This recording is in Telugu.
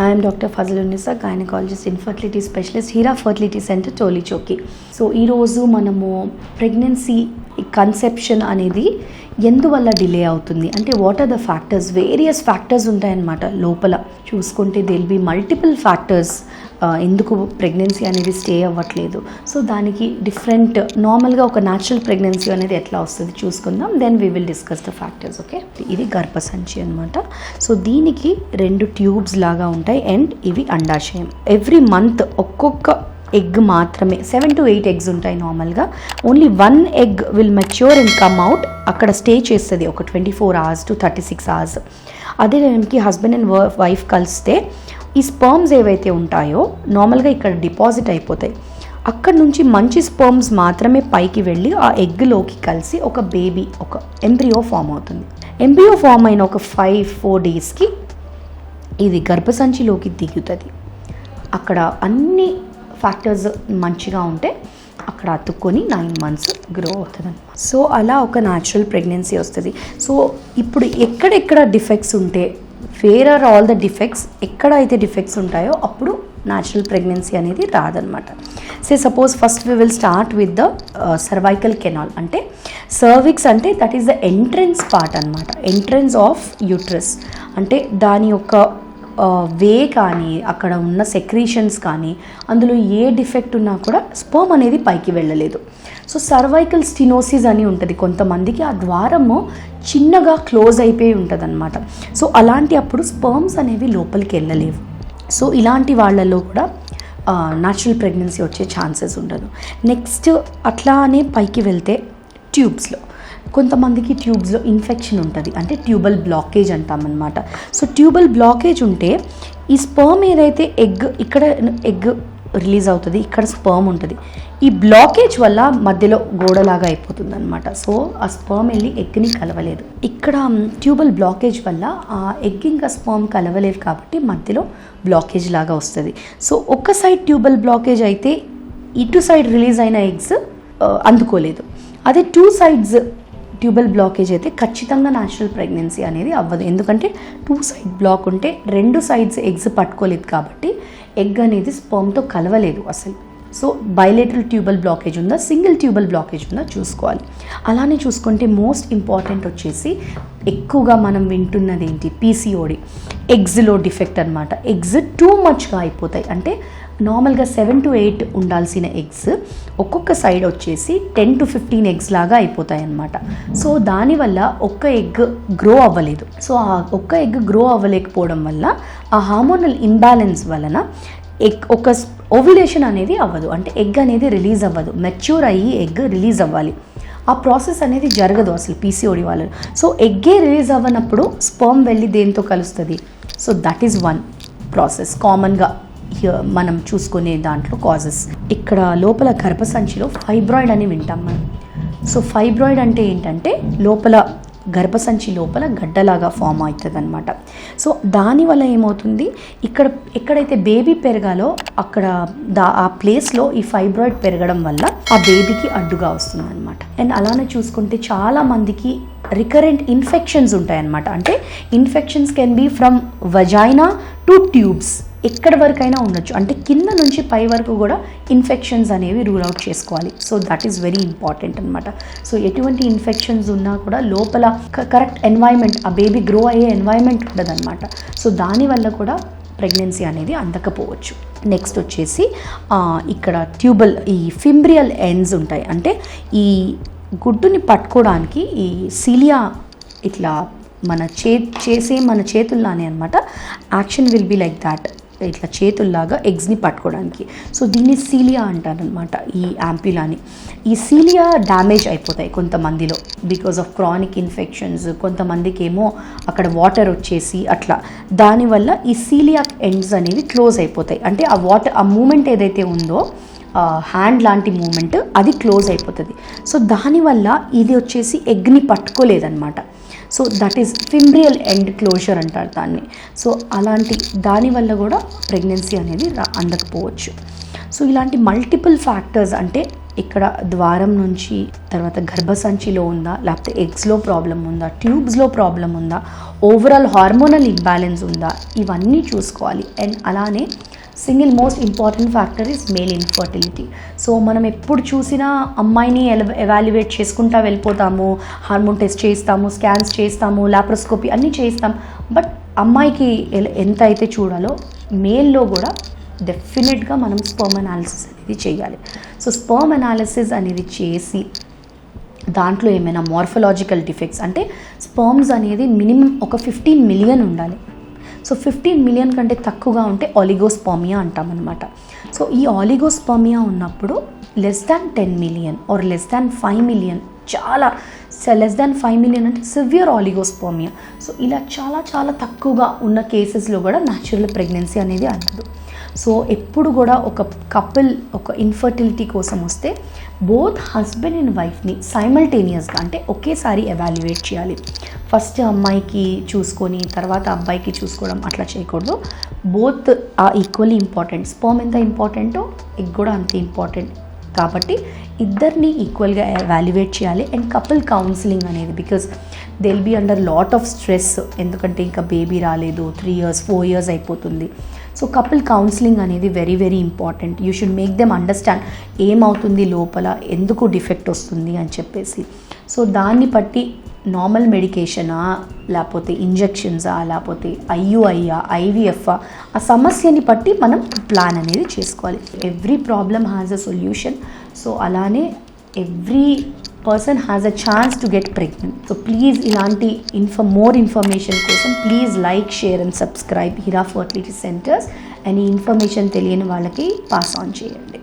I am Dr. Fazlunnisa, gynecologist, infertility specialist, Hira Fertility Center, Tolichoki. So ఈరోజు మనము ప్రెగ్నెన్సీ కన్సెప్షన్ అనేది ఎందువల్ల డిలే అవుతుంది అంటే what are the factors, various factors ఉంటాయన్నమాట. లోపల చూసుకుంటే దిల్ బి మల్టిపుల్ ఫ్యాక్టర్స్ ఎందుకు ప్రెగ్నెన్సీ అనేది స్టే అవ్వట్లేదు. సో దానికి డిఫరెంట్ నార్మల్గా ఒక న్యాచురల్ ప్రెగ్నెన్సీ అనేది ఎట్లా వస్తుంది చూసుకుందాం. Then we will discuss the factors. Okay, ఇది గర్భసంచి అనమాట. సో దీనికి 2 ట్యూబ్స్ లాగా ఉంటాయి అండ్ ఇవి అండాశయం. ఎవ్రీ మంత్ ఒక్కొక్క ఎగ్ మాత్రమే 7 to 8 ఎగ్స్ ఉంటాయి నార్మల్గా. Only 1 egg will mature and come out. అక్కడ స్టే చేస్తుంది ఒక 24 hours to 36 hours. అదే టైంకి హస్బెండ్ అండ్ వైఫ్ కలిస్తే ఈ స్పర్మ్స్ ఏవైతే ఉంటాయో నార్మల్గా ఇక్కడ డిపాజిట్ అయిపోతాయి. అక్కడ నుంచి మంచి స్పర్మ్స్ మాత్రమే పైకి వెళ్ళి ఆ ఎగ్లోకి కలిసి ఒక బేబీ, ఒక ఎంబ్రియో ఫామ్ అవుతుంది. ఎంబ్రియో ఫామ్ అయిన ఒక 5-4 daysకి ఇది గర్భసంచిలోకి దిగుతుంది. అక్కడ అన్ని ఫ్యాక్టర్స్ మంచిగా ఉంటే అక్కడ అతుక్కొని 9 months గ్రో అవుతుంది అనమాట. సో అలా ఒక న్యాచురల్ ప్రెగ్నెన్సీ వస్తుంది. సో ఇప్పుడు ఎక్కడెక్కడ డిఫెక్ట్స్ ఉంటే, where are all the defects, ఎక్కడైతే డిఫెక్ట్స్ ఉంటాయో అప్పుడు న్యాచురల్ ప్రెగ్నెన్సీ అనేది రాదనమాట. Suppose first we will start with the cervical canal. అంటే సర్విక్స్ అంటే that is the entrance part అనమాట. ఎంట్రన్స్ ఆఫ్ యూట్రస్ అంటే దాని యొక్క వే కానీ అక్కడ ఉన్న సెక్రీషన్స్ కానీ అందులో ఏ డిఫెక్ట్ ఉన్నా కూడా స్పర్మ్ అనేది పైకి వెళ్ళలేదు. సో సర్వైకల్ స్టినోసిస్ అని ఉంటుంది కొంతమందికి, ఆ ద్వారము చిన్నగా క్లోజ్ అయిపోయి ఉంటుంది అనమాట. సో అలాంటి అప్పుడు స్పర్మ్స్ అనేవి లోపలికి వెళ్ళలేవు. సో ఇలాంటి వాళ్ళలో కూడా న్యాచురల్ ప్రెగ్నెన్సీ వచ్చే ఛాన్సెస్ ఉండదు. నెక్స్ట్ అట్లానే పైకి వెళ్తే ట్యూబ్స్లో కొంతమందికి ట్యూబ్స్లో ఇన్ఫెక్షన్ ఉంటుంది, అంటే ట్యూబల్ బ్లాకేజ్ అంటామన్నమాట. సో ట్యూబల్ బ్లాకేజ్ ఉంటే ఈ స్పర్మ్ ఏదైతే ఇక్కడ ఎగ్ రిలీజ్ అవుతుంది, ఇక్కడ స్పర్మ్ ఉంటుంది. ఈ బ్లాకేజ్ వల్ల మధ్యలో గోడలాగా అయిపోతుంది అనమాట. సో ఆ స్పర్మ్ వెళ్ళి ఎగ్ని కలవలేదు. ఇక్కడ ట్యూబల్ బ్లాకేజ్ వల్ల ఆ ఎగ్ ఇంకా స్పర్మ్ కలవలేదు కాబట్టి మధ్యలో బ్లాకేజ్ లాగా వస్తుంది. సో ఒక సైడ్ ట్యూబల్ బ్లాకేజ్ అయితే ఇటు సైడ్ రిలీజ్ అయిన ఎగ్స్ అందుకోలేదు. అదే 2 sides ట్యూబల్ బ్లాకేజ్ అయితే ఖచ్చితంగా న్యాచురల్ ప్రెగ్నెన్సీ అనేది అవ్వదు. ఎందుకంటే 2 side బ్లాక్ ఉంటే 2 sides ఎగ్స్ పట్టుకోలేదు కాబట్టి ఎగ్ అనేది స్పర్మ్తో కలవలేదు అసలు. సో బైలేటరల్ ట్యూబల్ బ్లాకేజ్ ఉందా, సింగిల్ ట్యూబల్ బ్లాకేజ్ ఉందా చూసుకోవాలి. అలానే చూసుకుంటే మోస్ట్ ఇంపార్టెంట్ వచ్చేసి ఎక్కువగా మనం వింటున్నది ఏంటి, పీసీఓడి, ఎగ్స్లో డిఫెక్ట్ అనమాట. ఎగ్స్ టూ మచ్గా అయిపోతాయి. అంటే నార్మల్గా 7 to 8 ఉండాల్సిన ఎగ్స్ ఒక్కొక్క సైడ్ వచ్చేసి 10 to 15 ఎగ్స్ లాగా అయిపోతాయి అన్నమాట. సో దానివల్ల ఒక్క ఎగ్ గ్రో అవ్వలేదు. సో ఆ ఒక్క ఎగ్ గ్రో అవ్వలేకపోవడం వల్ల ఆ హార్మోనల్ ఇంబ్యాలెన్స్ వలన ఒక ఓవ్యులేషన్ అనేది అవ్వదు, అంటే ఎగ్ అనేది రిలీజ్ అవ్వదు. మెచ్యూర్ అయ్యి ఎగ్ రిలీజ్ అవ్వాలి, ఆ ప్రాసెస్ అనేది జరగదు అసలు పీసీఓడి వాళ్ళలో. సో ఎగ్గే రిలీజ్ అవ్వనప్పుడు స్పర్మ్ వెళ్ళి దేంతో కలుస్తుంది. So that is one process కామన్గా మనం చూసుకునే దాంట్లో కాజెస్. ఇక్కడ లోపల గర్భసంచిలో ఫైబ్రాయిడ్ అని వింటాం మనం. సో ఫైబ్రాయిడ్ అంటే ఏంటంటే లోపల గర్భసంచి లోపల గడ్డలాగా ఫామ్ అవుతుంది అనమాట. సో దానివల్ల ఏమవుతుంది, ఎక్కడైతే బేబీ పెరగాలో అక్కడ ఆ ప్లేస్లో ఈ ఫైబ్రాయిడ్ పెరగడం వల్ల ఆ బేబీకి అడ్డుగా వస్తుంది అనమాట. అండ్ అలానే చూసుకుంటే చాలా మందికి రికరెంట్ ఇన్ఫెక్షన్స్ ఉంటాయన్నమాట. అంటే infections can be from vagina to tubes, ఎక్కడి వరకైనా ఉండొచ్చు. అంటే కింద నుంచి పై వరకు కూడా ఇన్ఫెక్షన్స్ అనేవి రూల్ అవుట్ చేసుకోవాలి. So that is very important అనమాట. సో ఎటువంటి ఇన్ఫెక్షన్స్ ఉన్నా కూడా లోపల కరెక్ట్ ఎన్వైర్న్మెంట్, ఆ బేబీ గ్రో అయ్యే ఎన్వైర్న్మెంట్ ఉండదన్నమాట. సో దానివల్ల కూడా ప్రెగ్నెన్సీ అనేది అందకపోవచ్చు. నెక్స్ట్ వచ్చేసి ఇక్కడ ట్యూబల్ ఈ ఫింబ్రియల్ ఎండ్స్ ఉంటాయి. అంటే ఈ గుడ్డుని పట్టుకోవడానికి ఈ సిలియా ఇట్లా మన చేతుల్లానే అనమాట. Action will be like that, ఇట్లా చేతుల్లాగా ఎగ్స్ని పట్టుకోవడానికి. సో దీన్ని సీలియా అంటారనమాట, ఈ యాంప్యులాని. ఈ సీలియా డ్యామేజ్ అయిపోతాయి కొంతమందిలో బికాజ్ ఆఫ్ క్రానిక్ ఇన్ఫెక్షన్స్, కొంతమందికి ఏమో అక్కడ వాటర్ వచ్చేసి అట్లా. దానివల్ల ఈ సీలియా ఎండ్స్ అనేవి క్లోజ్ అయిపోతాయి. అంటే ఆ మూమెంట్ ఏదైతే ఉందో హ్యాండ్ లాంటి మూమెంట్ అది క్లోజ్ అయిపోతుంది. సో దానివల్ల ఇది వచ్చేసి ఎగ్ని పట్టుకోలేదన్నమాట. So that is fimbrial end closure అంటారు దాన్ని. సో అలాంటి దానివల్ల కూడా ప్రెగ్నెన్సీ అనేది అందకపోవచ్చు. సో ఇలాంటి మల్టిపుల్ ఫ్యాక్టర్స్, అంటే ఇక్కడ ద్వారం నుంచి తర్వాత గర్భసంచిలో ఉందా, లేకపోతే ఎగ్స్లో ప్రాబ్లం ఉందా, ట్యూబ్స్లో ప్రాబ్లం ఉందా, ఓవరాల్ హార్మోనల్ ఇంబ్యాలెన్స్ ఉందా, ఇవన్నీ చూసుకోవాలి. అండ్ అలానే single most important factor is male infertility. So మనం ఎప్పుడు చూసినా అమ్మాయిని ఎవాల్యుయేట్ చేసుకుంటా వెళ్ళిపోతాము, హార్మోన్ టెస్ట్ చేస్తాము, స్కాన్స్ చేస్తాము, లాప్రోస్కోపీ అన్నీ చేస్తాం. బట్ అమ్మాయికి ఎంత అయితే చూడాలో మేల్లో కూడా డెఫినెట్గా మనం స్పర్మ్ అనాలిసిస్ అనేది చేయాలి. సో స్పర్మ్ అనాలిసిస్ అనేది చేసి దాంట్లో ఏమైనా మార్ఫలాజికల్ డిఫెక్ట్స్, అంటే స్పర్మ్స్ అనేది మినిమం ఒక 15 మిలియన్ ఉండాలి. సో 15 మిలియన్ కంటే తక్కువగా ఉంటే ఆలిగోస్పర్మియా అంటామన్నమాట. సో ఈ ఆలిగోస్పర్మియా ఉన్నప్పుడు less than 10 million or less than 5 million, చాలా లెస్ దాన్ 5 మిలియన్ అంటే సివియర్ ఆలిగోస్పర్మియా. సో ఇలా చాలా చాలా తక్కువగా ఉన్న కేసెస్లో కూడా న్యాచురల్ ప్రెగ్నెన్సీ అనేది అందదు. సో ఎప్పుడు కూడా ఒక కపుల్ ఒక ఇన్ఫర్టిలిటీ కోసం వస్తే బోత్ హస్బెండ్ అండ్ వైఫ్ని సైమల్టేనియస్గా అంటే ఒకేసారి ఎవాల్యుయేట్ చేయాలి. ఫస్ట్ అమ్మాయికి చూసుకొని తర్వాత అబ్బాయికి చూసుకోవడం అట్లా చేయకూడదు. Both are equally important. Sperm ఎంత ఇంపార్టెంటో ఎగ్ కూడా అంతే ఇంపార్టెంట్. కాబట్టి ఇద్దరిని ఈక్వల్గా ఎవాల్యుయేట్ చేయాలి. అండ్ కపుల్ కౌన్సిలింగ్ అనేది, because they will be under lot of stress, ఎందుకంటే ఇంకా బేబీ రాలేదు, 3 years 4 years అయిపోతుంది. సో కపుల్ కౌన్సిలింగ్ అనేది very very important. You should make them understand ఏమవుతుంది లోపల, ఎందుకు డిఫెక్ట్ వస్తుంది అని చెప్పేసి. సో దాన్ని బట్టి నార్మల్ మెడికేషనా, లేకపోతే ఇంజెక్షన్సా, లేకపోతే ఐయుఐయా, ఐవీఎఫ్ఆ, ఆ సమస్యని బట్టి మనం ప్లాన్ అనేది చేసుకోవాలి. Every problem has a solution. So అలానే every person has a chance to get pregnant. So please ఇలాంటి మోర్ ఇన్ఫర్మేషన్ కోసం please like, share and subscribe Heera fertility centres. And ఈ ఇన్ఫర్మేషన్ తెలియని వాళ్ళకి పాస్ ఆన్ చేయండి.